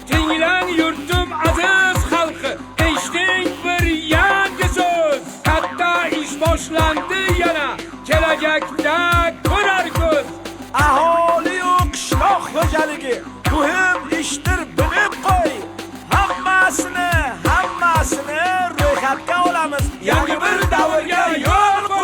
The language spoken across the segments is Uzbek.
Tinglang yurtim aziz xalqi, eshitting bir yangi so'z. Katta ish boshlandi yana, kelajakda ko'rar ko'z. Aholi qishloq xo'jaligi muhim ishdir, bilib qo'y. Hammasini ro'yxatga olamiz. Yangi bir davrga yo'l qo'y.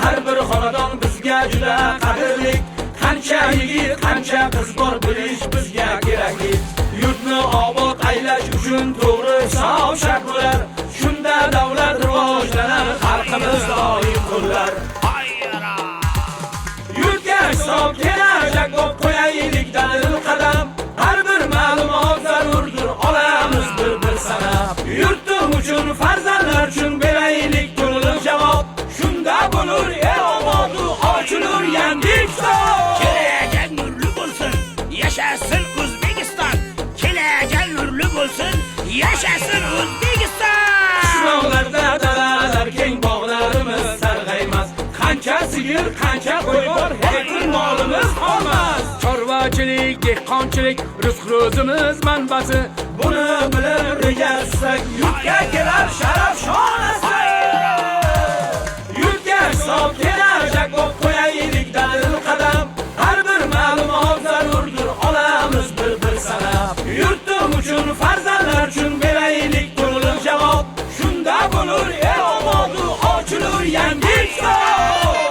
Har bir xonadon bizga juda qadrli. Qancha yigit, qancha qiz bor bilish bizga kerakli. Yurtni obod aylash uchun to'g'ri hisob shart bo'lar. Shunda davlat rivojlanar, xalqimiz doim qo'llar. Yurtga hisob kelajak bo'lib qo'yaylik dalil qadam. Har bir ma'lumot zarurdir, olamiz bir sanab. Yurtim uchun, farzandlar uchun beraylik to'liq javob. Shunda bo'lur el omodu, ochilur yangi kitob. Kelajak nurli bo'lsin, yashasın O'zbekiston. Kelajak nurli bo'lsin, yashasın O'zbekiston. Qishloqlarda dalalar keng, bog'larimiz sarg'aymas. Qancha sigir, qancha qo'y bor, hech bir molimiz qolmas. Chorvachilik, dehqonchilik rizq ro'zimiz manbasi. Buni bilib rejasisak, yurtga kelar sharaf shonasi. Hisob kelajak bo'lib qo'yaylik dalil qadam. Har bir ma'lumot zarurdir, olamiz bir sanab. Yurtim uchun, farzandlar uchun beraylik to'liq javob. Shunda bo'lur el omodu, ochilur yangi kitob.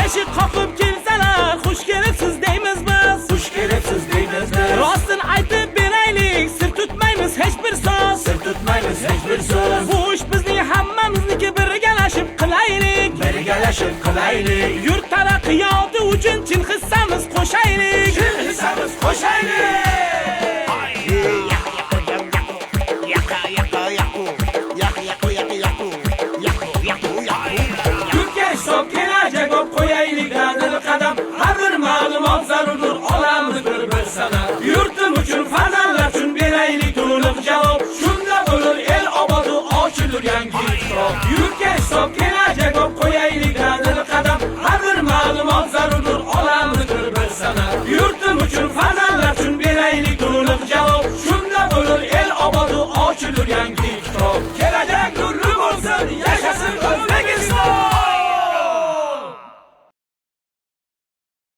Eshik qoqib kelsalar, xush kelibsiz deymiz biz. Xush kelibsiz deymiz biz. Rostini aytib beraylik, sir tutmaymiz hech bir so'z. Sir tutmaymiz hech bir so'z. Bu ish bizning hammamizniki, birgalashib qilaylik. Birgalashib qilaylik. Yurt taraqqiyoti uchun chin hissamiz qo'shaylik. Chin hissamiz qo'shaylik.